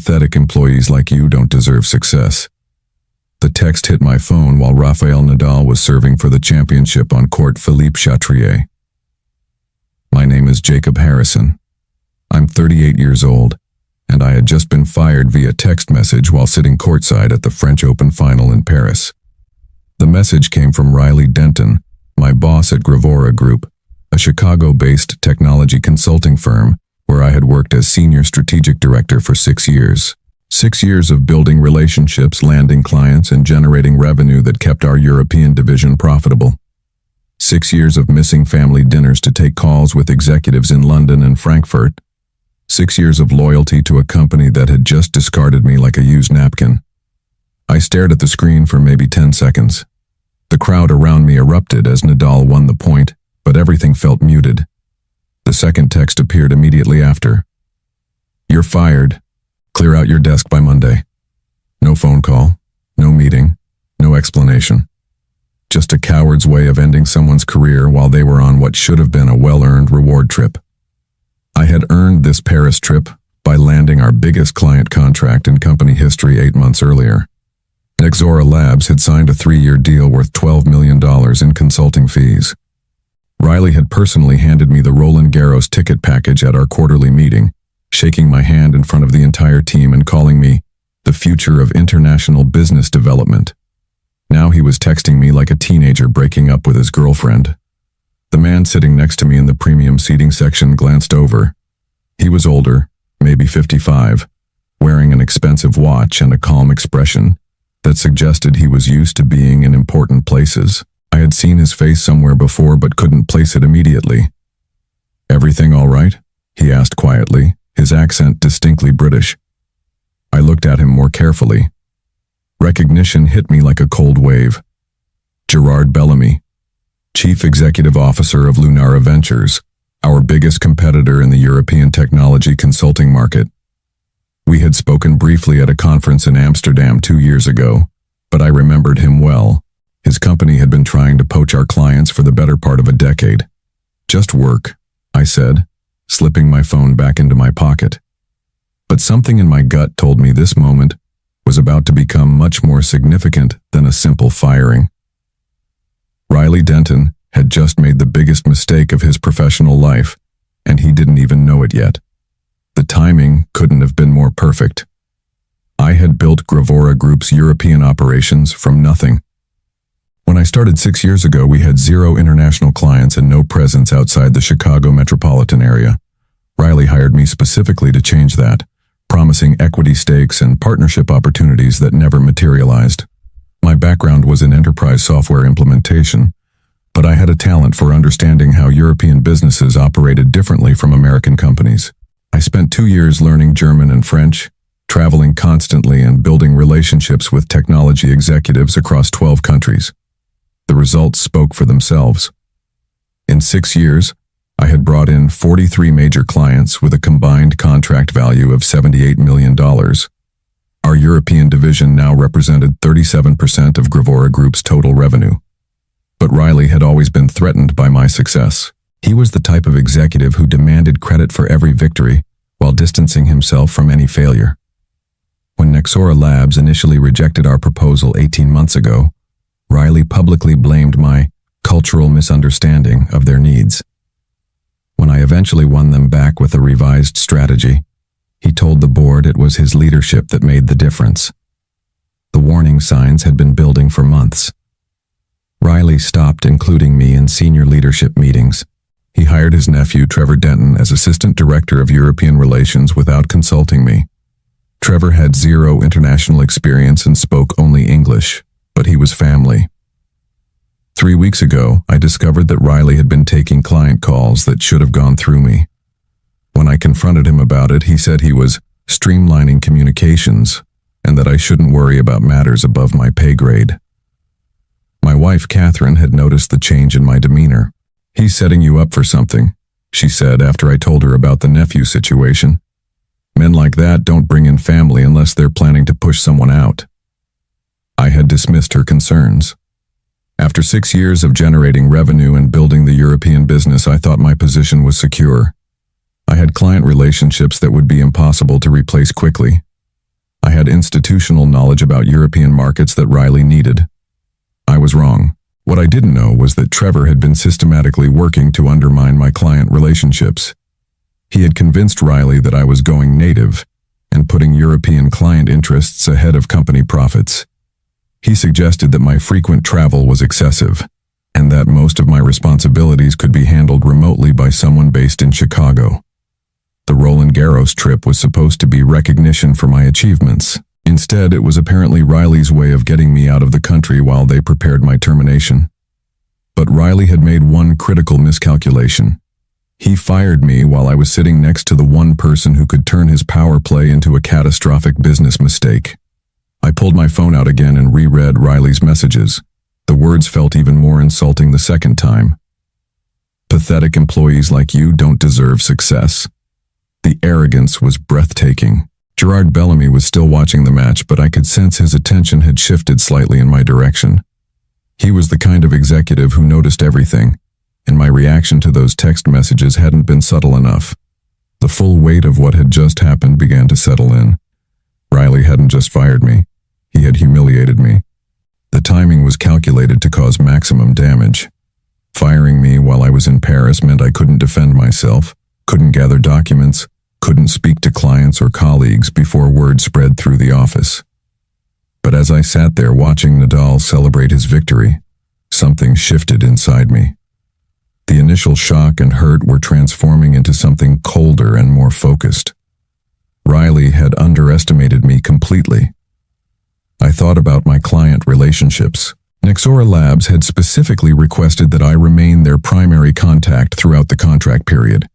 Pathetic employees like you don't deserve success. The text hit my phone while Rafael Nadal was serving for the championship on court Philippe Chatrier. My name is Jacob Harrison. I'm 38 years old, and I had just been fired via text message while sitting courtside at the French Open final in Paris. The message came from Riley Denton, my boss at Gravora Group, a Chicago-based technology consulting firm where I had worked as senior strategic director for 6 years. 6 years of building relationships, landing clients, and generating revenue that kept our European division profitable. 6 years of missing family dinners to take calls with executives in London and Frankfurt. 6 years of loyalty to a company that had just discarded me like a used napkin. I stared at the screen for maybe 10 seconds. The crowd around me erupted as Nadal won the point, but everything felt muted. The second text appeared immediately after. "You're fired. Clear out your desk by Monday." No phone call, no meeting, no explanation. Just a coward's way of ending someone's career while they were on what should have been a well-earned reward trip. I had earned this Paris trip by landing our biggest client contract in company history 8 months earlier. Nexora Labs had signed a 3-year deal worth $12 million in consulting fees. Riley had personally handed me the Roland Garros ticket package at our quarterly meeting, shaking my hand in front of the entire team and calling me the future of international business development. Now he was texting me like a teenager breaking up with his girlfriend. The man sitting next to me in the premium seating section glanced over. He was older, maybe 55, wearing an expensive watch and a calm expression that suggested he was used to being in important places. I had seen his face somewhere before but couldn't place it immediately. "Everything all right?" he asked quietly, his accent distinctly British. I looked at him more carefully. Recognition hit me like a cold wave. Gerard Bellamy, Chief Executive Officer of Lunara Ventures, our biggest competitor in the European technology consulting market. We had spoken briefly at a conference in Amsterdam 2 years ago, but I remembered him well. His company had been trying to poach our clients for the better part of a decade. "Just work," I said, slipping my phone back into my pocket. But something in my gut told me this moment was about to become much more significant than a simple firing. Riley Denton had just made the biggest mistake of his professional life, and he didn't even know it yet. The timing couldn't have been more perfect. I had built Gravora Group's European operations from nothing. When I started 6 years ago, we had 0 international clients and no presence outside the Chicago metropolitan area. Riley hired me specifically to change that, promising equity stakes and partnership opportunities that never materialized. My background was in enterprise software implementation, but I had a talent for understanding how European businesses operated differently from American companies. I spent 2 years learning German and French, traveling constantly and building relationships with technology executives across 12 countries. The results spoke for themselves. In 6 years, I had brought in 43 major clients with a combined contract value of $78 million. Our European division now represented 37% of Gravora Group's total revenue. But Riley had always been threatened by my success. He was the type of executive who demanded credit for every victory while distancing himself from any failure. When Nexora Labs initially rejected our proposal 18 months ago, Riley publicly blamed my cultural misunderstanding of their needs. When I eventually won them back with a revised strategy, he told the board it was his leadership that made the difference. The warning signs had been building for months. Riley stopped including me in senior leadership meetings. He hired his nephew, Trevor Denton, as Assistant Director of European Relations without consulting me. Trevor had 0 international experience and spoke only English, but he was family. 3 weeks ago, I discovered that Riley had been taking client calls that should have gone through me. When I confronted him about it, he said he was streamlining communications and that I shouldn't worry about matters above my pay grade. My wife, Catherine, had noticed the change in my demeanor. "He's setting you up for something," she said after I told her about the nephew situation. "Men like that don't bring in family unless they're planning to push someone out." I had dismissed her concerns. After 6 years of generating revenue and building the European business, I thought my position was secure. I had client relationships that would be impossible to replace quickly. I had institutional knowledge about European markets that Riley needed. I was wrong. What I didn't know was that Trevor had been systematically working to undermine my client relationships. He had convinced Riley that I was going native and putting European client interests ahead of company profits. He suggested that my frequent travel was excessive, and that most of my responsibilities could be handled remotely by someone based in Chicago. The Roland Garros trip was supposed to be recognition for my achievements. Instead, it was apparently Riley's way of getting me out of the country while they prepared my termination. But Riley had made one critical miscalculation. He fired me while I was sitting next to the one person who could turn his power play into a catastrophic business mistake. I pulled my phone out again and reread Riley's messages. The words felt even more insulting the second time. Pathetic employees like you don't deserve success. The arrogance was breathtaking. Gerard Bellamy was still watching the match, but I could sense his attention had shifted slightly in my direction. He was the kind of executive who noticed everything, and my reaction to those text messages hadn't been subtle enough. The full weight of what had just happened began to settle in. Riley hadn't just fired me. He had humiliated me. The timing was calculated to cause maximum damage. Firing me while I was in Paris meant I couldn't defend myself, couldn't gather documents, couldn't speak to clients or colleagues before word spread through the office. But as I sat there watching Nadal celebrate his victory, something shifted inside me. The initial shock and hurt were transforming into something colder and more focused. Riley had underestimated me completely. I thought about my client relationships. Nexora Labs had specifically requested that I remain their primary contact throughout the contract period.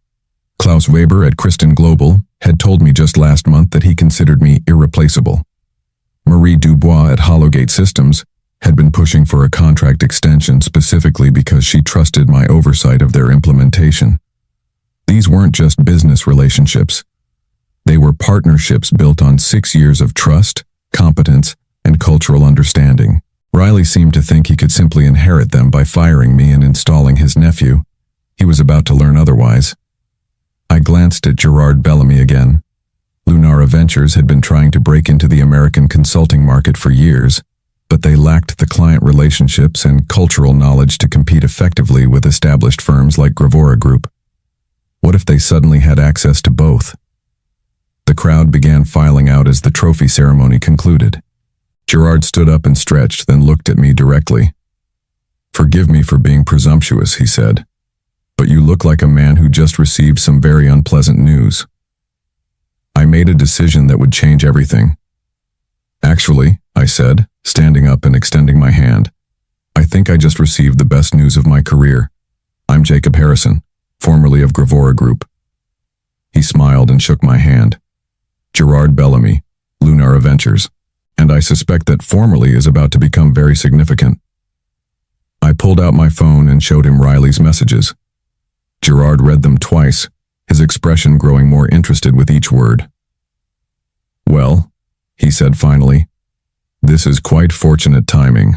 Klaus Weber at Kristen Global had told me just last month that he considered me irreplaceable. Marie Dubois at Hollowgate Systems had been pushing for a contract extension specifically because she trusted my oversight of their implementation. These weren't just business relationships. They were partnerships built on 6 years of trust, competence, and cultural understanding. Riley seemed to think he could simply inherit them by firing me and installing his nephew. He was about to learn otherwise. I glanced at Gerard Bellamy again. Lunara Ventures had been trying to break into the American consulting market for years, but they lacked the client relationships and cultural knowledge to compete effectively with established firms like Gravora Group. What if they suddenly had access to both? The crowd began filing out as the trophy ceremony concluded. Gerard stood up and stretched, then looked at me directly. "Forgive me for being presumptuous," he said, "but you look like a man who just received some very unpleasant news." I made a decision that would change everything. "Actually," I said, standing up and extending my hand, "I think I just received the best news of my career. I'm Jacob Harrison, formerly of Gravora Group." He smiled and shook my hand. "Gerard Bellamy, Lunara Ventures. And I suspect that formerly is about to become very significant." I pulled out my phone and showed him Riley's messages. Gerard read them twice, his expression growing more interested with each word. "Well," he said finally, "this is quite fortunate timing.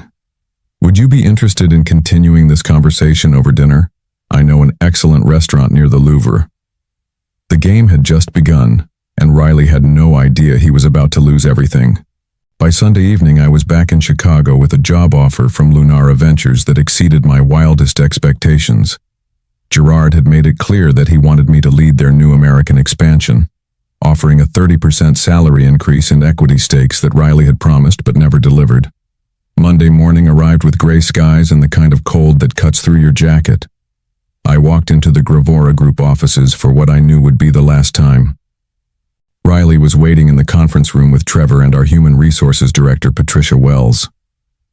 Would you be interested in continuing this conversation over dinner? I know an excellent restaurant near the Louvre." The game had just begun, and Riley had no idea he was about to lose everything. By Sunday evening, I was back in Chicago with a job offer from Lunara Ventures that exceeded my wildest expectations. Gerard had made it clear that he wanted me to lead their new American expansion, offering a 30% salary increase and equity stakes that Riley had promised but never delivered. Monday morning arrived with gray skies and the kind of cold that cuts through your jacket. I walked into the Gravora Group offices for what I knew would be the last time. Riley was waiting in the conference room with Trevor and our human resources director, Patricia Wells.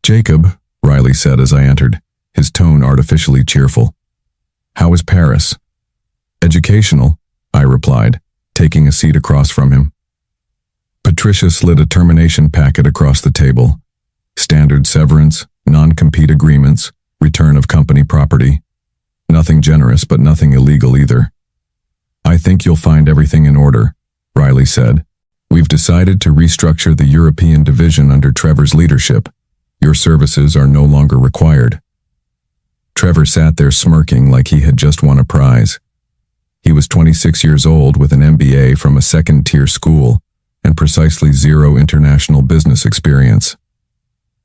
"Jacob," Riley said as I entered, his tone artificially cheerful. "How is Paris?" "Educational," I replied, taking a seat across from him. Patricia slid a termination packet across the table. Standard severance, non-compete agreements, return of company property. Nothing generous, but nothing illegal either. "I think you'll find everything in order," Riley said. "We've decided to restructure the European division under Trevor's leadership. Your services are no longer required." Trevor sat there smirking like he had just won a prize. He was 26 years old with an MBA from a second-tier school and precisely zero international business experience.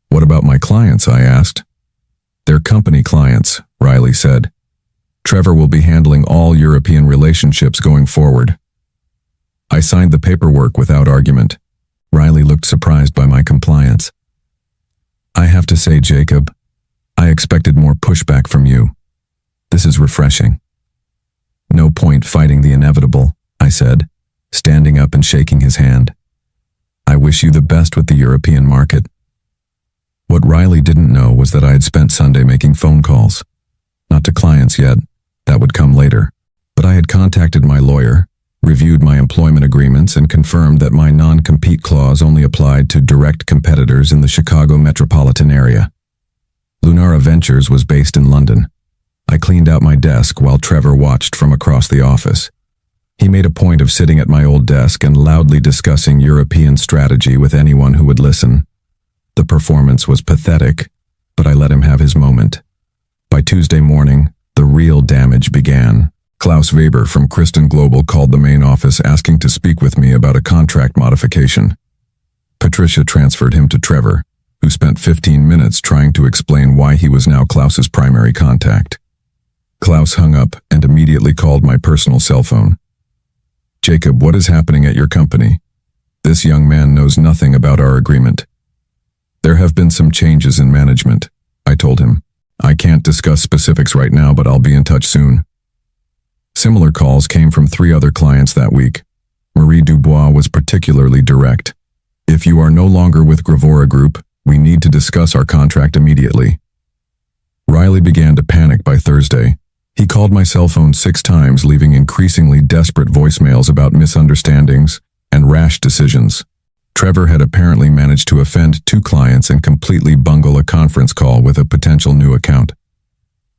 What about my clients? I asked. They're company clients, Riley said. Trevor will be handling all European relationships going forward. I signed the paperwork without argument. Riley looked surprised by my compliance. I have to say, Jacob, I expected more pushback from you. This is refreshing. No point fighting the inevitable, I said, standing up and shaking his hand. I wish you the best with the European market. What Riley didn't know was that I had spent Sunday making phone calls. Not to clients yet, that would come later. But I had contacted my lawyer, reviewed my employment agreements, and confirmed that my non-compete clause only applied to direct competitors in the Chicago metropolitan area. Lunara Ventures was based in London. I cleaned out my desk while Trevor watched from across the office. He made a point of sitting at my old desk and loudly discussing European strategy with anyone who would listen. The performance was pathetic, but I let him have his moment. By Tuesday morning, the real damage began. Klaus Weber from Kristen Global called the main office asking to speak with me about a contract modification. Patricia transferred him to Trevor, who spent 15 minutes trying to explain why he was now Klaus's primary contact. Klaus hung up and immediately called my personal cell phone. Jacob, what is happening at your company? This young man knows nothing about our agreement. There have been some changes in management, I told him. I can't discuss specifics right now, but I'll be in touch soon. Similar calls came from 3 other clients that week. Marie Dubois was particularly direct. If you are no longer with Gravora Group, we need to discuss our contract immediately. Riley began to panic by Thursday. He called my cell phone 6 times, leaving increasingly desperate voicemails about misunderstandings and rash decisions. Trevor had apparently managed to offend 2 clients and completely bungle a conference call with a potential new account.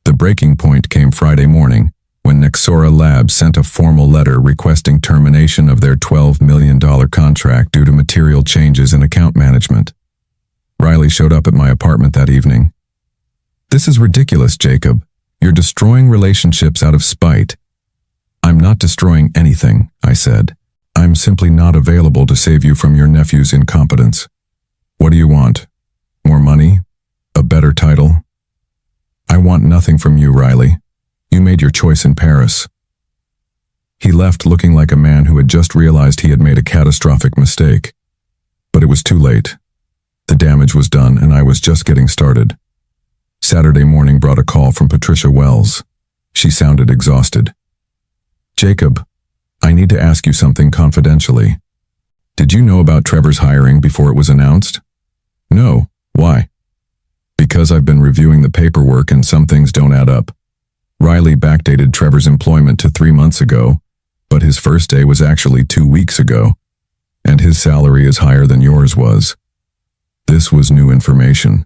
The breaking point came Friday morning, when Nexora Labs sent a formal letter requesting termination of their $12 million contract due to material changes in account management. Riley showed up at my apartment that evening. This is ridiculous, Jacob. You're destroying relationships out of spite. I'm not destroying anything, I said. I'm simply not available to save you from your nephew's incompetence. What do you want? More money? A better title? I want nothing from you, Riley. You made your choice in Paris. He left looking like a man who had just realized he had made a catastrophic mistake. But it was too late. The damage was done, and I was just getting started. Saturday morning brought a call from Patricia Wells. She sounded exhausted. Jacob, I need to ask you something confidentially. Did you know about Trevor's hiring before it was announced? No. Why? Because I've been reviewing the paperwork and some things don't add up. Riley backdated Trevor's employment to 3 months ago, but his first day was actually 2 weeks ago, and his salary is higher than yours was. This was new information.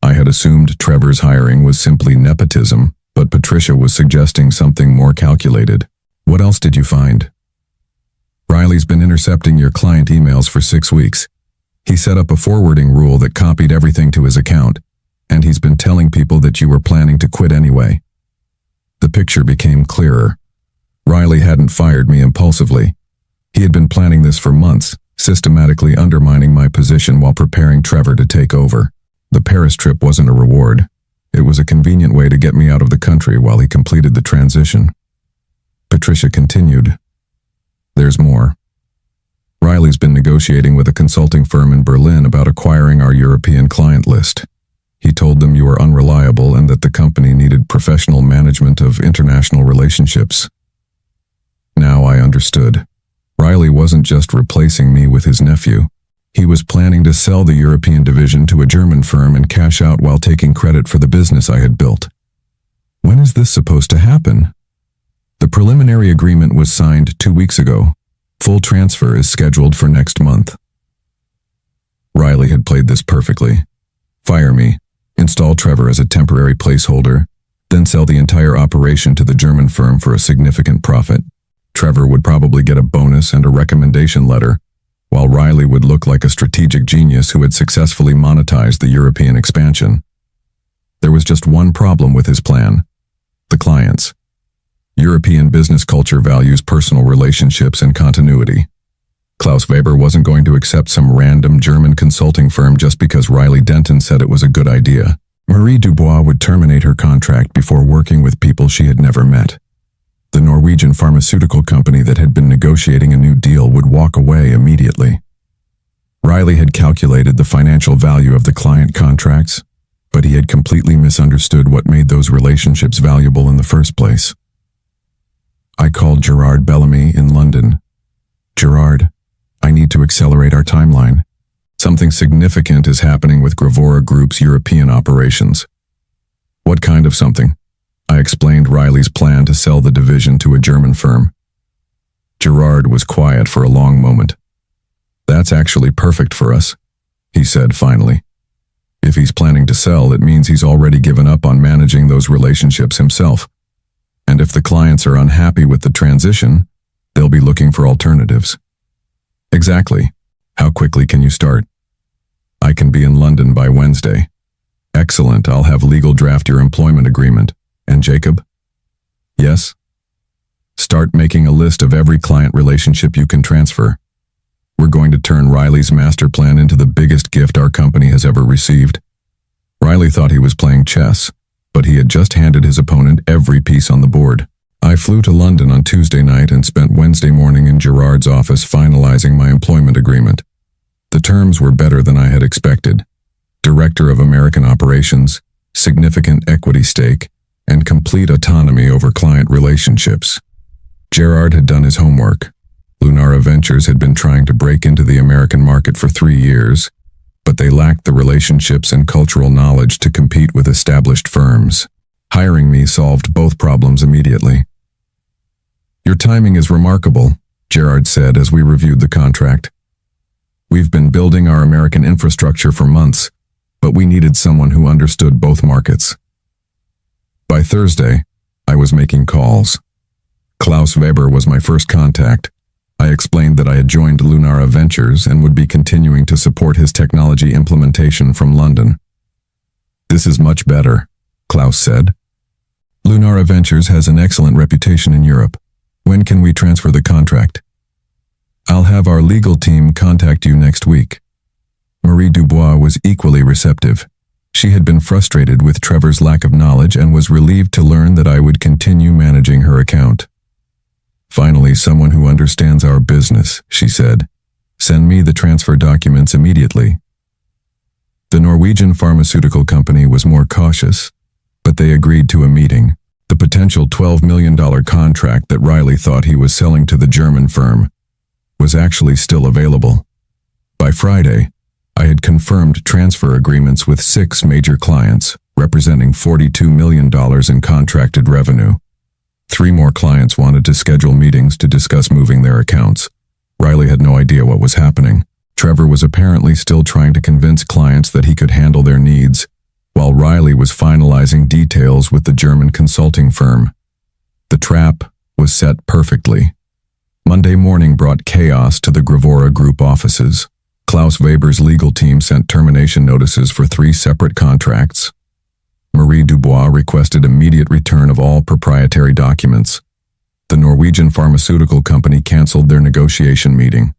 I had assumed Trevor's hiring was simply nepotism, but Patricia was suggesting something more calculated. What else did you find? Riley's been intercepting your client emails for 6 weeks. He set up a forwarding rule that copied everything to his account, and he's been telling people that you were planning to quit anyway. The picture became clearer. Riley hadn't fired me impulsively. He had been planning this for months, systematically undermining my position while preparing Trevor to take over. The Paris trip wasn't a reward. It was a convenient way to get me out of the country while he completed the transition. Patricia continued. There's more. Riley's been negotiating with a consulting firm in Berlin about acquiring our European client list. He told them you were unreliable and that the company needed professional management of international relationships. Now I understood. Riley wasn't just replacing me with his nephew. He was planning to sell the European division to a German firm and cash out while taking credit for the business I had built. When is this supposed to happen? The preliminary agreement was signed 2 weeks ago. Full transfer is scheduled for next month. Riley had played this perfectly. Fire me, install Trevor as a temporary placeholder, then sell the entire operation to the German firm for a significant profit. Trevor would probably get a bonus and a recommendation letter, while Riley would look like a strategic genius who had successfully monetized the European expansion. There was just one problem with his plan: the clients. European business culture values personal relationships and continuity. Klaus Weber wasn't going to accept some random German consulting firm just because Riley Denton said it was a good idea. Marie Dubois would terminate her contract before working with people she had never met. The Norwegian pharmaceutical company that had been negotiating a new deal would walk away immediately. Riley had calculated the financial value of the client contracts, but he had completely misunderstood what made those relationships valuable in the first place. I called Gerard Bellamy in London. Gerard, I need to accelerate our timeline. Something significant is happening with Gravora Group's European operations. What kind of something? I explained Riley's plan to sell the division to a German firm. Gerard was quiet for a long moment. That's actually perfect for us, he said finally. If he's planning to sell, it means he's already given up on managing those relationships himself. And if the clients are unhappy with the transition, they'll be looking for alternatives. Exactly. How quickly can you start? I can be in London by Wednesday. Excellent, I'll have legal draft your employment agreement. And Jacob? Yes? Start making a list of every client relationship you can transfer. We're going to turn Riley's master plan into the biggest gift our company has ever received. Riley thought he was playing chess, but he had just handed his opponent every piece on the board. I flew to London on Tuesday night and spent Wednesday morning in Gerard's office finalizing my employment agreement. The terms were better than I had expected. Director of American Operations, significant equity stake, and complete autonomy over client relationships. Gerard had done his homework. Lunara Ventures had been trying to break into the American market for 3 years, but they lacked the relationships and cultural knowledge to compete with established firms. Hiring me solved both problems immediately. Your timing is remarkable, Gerard said as we reviewed the contract. We've been building our American infrastructure for months, but we needed someone who understood both markets. By Thursday, I was making calls. Klaus Weber was my first contact. I explained that I had joined Lunara Ventures and would be continuing to support his technology implementation from London. This is much better, Klaus said. Lunara Ventures has an excellent reputation in Europe. When can we transfer the contract? I'll have our legal team contact you next week. Marie Dubois was equally receptive. She had been frustrated with Trevor's lack of knowledge and was relieved to learn that I would continue managing her account. Finally, someone who understands our business, she said. Send me the transfer documents immediately. The Norwegian pharmaceutical company was more cautious, but they agreed to a meeting. The potential $12 million contract that Riley thought he was selling to the German firm was actually still available. By Friday, I had confirmed transfer agreements with 6 major clients, representing $42 million in contracted revenue. 3 more clients wanted to schedule meetings to discuss moving their accounts. Riley had no idea what was happening. Trevor was apparently still trying to convince clients that he could handle their needs, while Riley was finalizing details with the German consulting firm. The trap was set perfectly. Monday morning brought chaos to the Gravora Group offices. Klaus Weber's legal team sent termination notices for 3 separate contracts. Marie Dubois requested immediate return of all proprietary documents. The Norwegian pharmaceutical company canceled their negotiation meeting.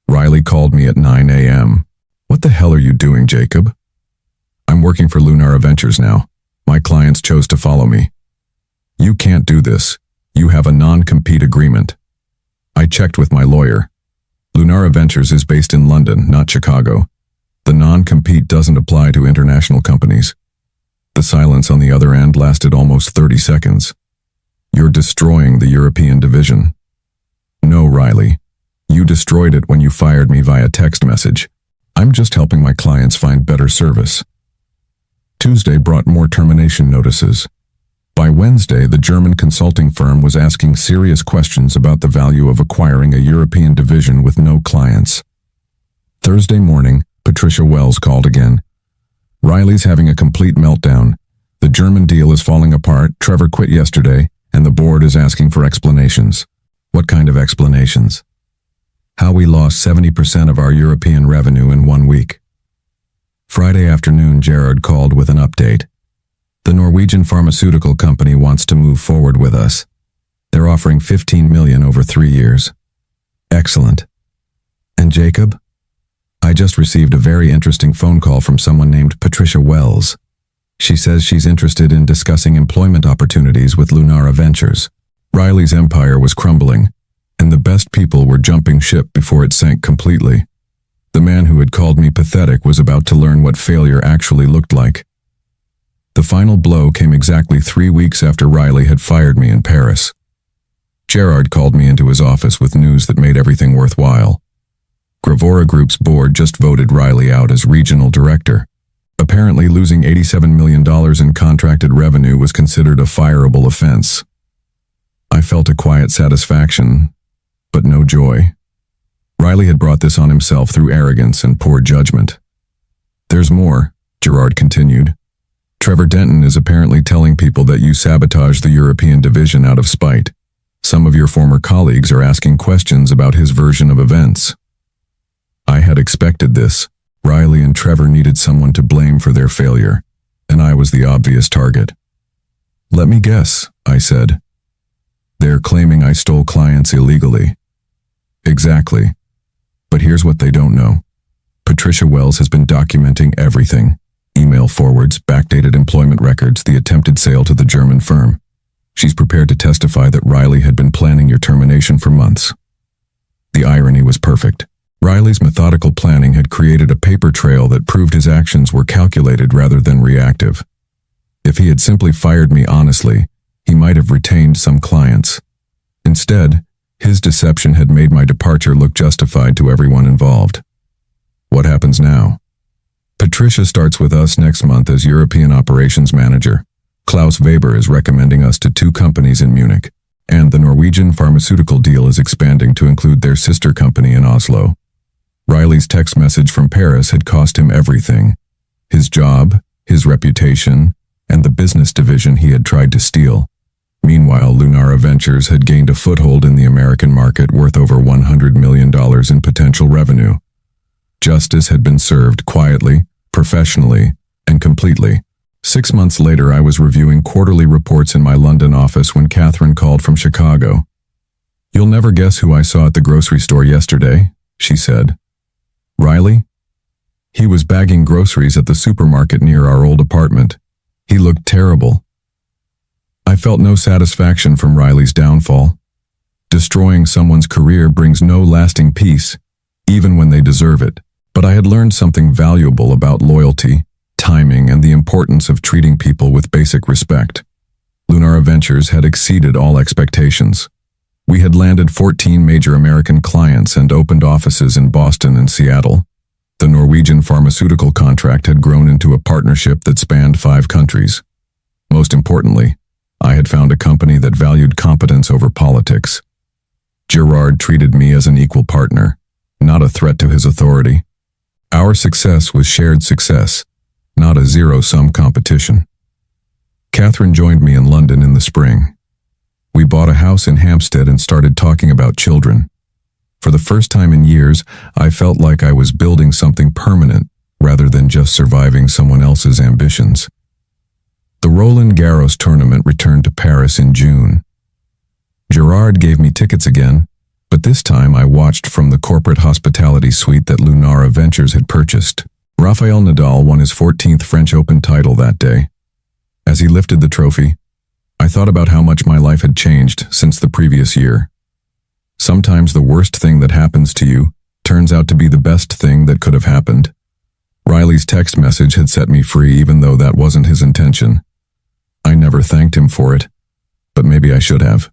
Riley called me at 9 a.m. What the hell are you doing, Jacob? I'm working for Lunara Ventures now. My clients chose to follow me. You can't do this. You have a non-compete agreement. I checked with my lawyer. Lunara Ventures is based in London, not Chicago. The non-compete doesn't apply to international companies. The silence on the other end lasted almost 30 seconds. You're destroying the European division. No, Riley. You destroyed it when you fired me via text message. I'm just helping my clients find better service. Tuesday brought more termination notices. By Wednesday, the German consulting firm was asking serious questions about the value of acquiring a European division with no clients. Thursday morning, Patricia Wells called again. Riley's having a complete meltdown. The German deal is falling apart, Trevor quit yesterday, and the board is asking for explanations. What kind of explanations? How we lost 70% of our European revenue in 1 week. Friday afternoon, Gerard called with an update. The Norwegian pharmaceutical company wants to move forward with us. They're offering $15 million over 3 years. Excellent. And Jacob? I just received a very interesting phone call from someone named Patricia Wells. She says she's interested in discussing employment opportunities with Lunara Ventures. Riley's empire was crumbling, and the best people were jumping ship before it sank completely. The man who had called me pathetic was about to learn what failure actually looked like. The final blow came exactly 3 weeks after Riley had fired me in Paris. Gerard called me into his office with news that made everything worthwhile. Gravora Group's board just voted Riley out as regional director. Apparently, losing $87 million in contracted revenue was considered a fireable offense. I felt a quiet satisfaction, but no joy. Riley had brought this on himself through arrogance and poor judgment. There's more, Gerard continued. Trevor Denton is apparently telling people that you sabotaged the European division out of spite. Some of your former colleagues are asking questions about his version of events. I had expected this. Riley and Trevor needed someone to blame for their failure, and I was the obvious target. Let me guess, I said. They're claiming I stole clients illegally. Exactly. But here's what they don't know. Patricia Wells has been documenting everything. Email forwards, backdated employment records, the attempted sale to the German firm. She's prepared to testify that Riley had been planning your termination for months. The irony was perfect. Riley's methodical planning had created a paper trail that proved his actions were calculated rather than reactive. If he had simply fired me honestly, he might have retained some clients. Instead, his deception had made my departure look justified to everyone involved. What happens now? Patricia starts with us next month as European Operations Manager. Klaus Weber is recommending us to 2 companies in Munich, and the Norwegian pharmaceutical deal is expanding to include their sister company in Oslo. Riley's text message from Paris had cost him everything: his job, his reputation, and the business division he had tried to steal. Meanwhile, Lunara Ventures had gained a foothold in the American market worth over $100 million in potential revenue. Justice had been served quietly, professionally, and completely. 6 months later, I was reviewing quarterly reports in my London office when Catherine called from Chicago. "You'll never guess who I saw at the grocery store yesterday," she said. "Riley? He was bagging groceries at the supermarket near our old apartment. He looked terrible." I felt no satisfaction from Riley's downfall. Destroying someone's career brings no lasting peace, even when they deserve it. But I had learned something valuable about loyalty, timing, and the importance of treating people with basic respect. Lunara Ventures had exceeded all expectations. We had landed 14 major American clients and opened offices in Boston and Seattle. The Norwegian pharmaceutical contract had grown into a partnership that spanned 5 countries. Most importantly, I had found a company that valued competence over politics. Gerard treated me as an equal partner, not a threat to his authority. Our success was shared success, not a zero-sum competition. Catherine joined me in London in the spring. We bought a house in Hampstead and started talking about children. For the first time in years, I felt like I was building something permanent rather than just surviving someone else's ambitions. The Roland Garros tournament returned to Paris in June. Gerard gave me tickets again, but this time I watched from the corporate hospitality suite that Lunara Ventures had purchased. Rafael Nadal won his 14th French Open title that day. As he lifted the trophy, I thought about how much my life had changed since the previous year. Sometimes the worst thing that happens to you turns out to be the best thing that could have happened. Riley's text message had set me free, even though that wasn't his intention. I never thanked him for it, but maybe I should have.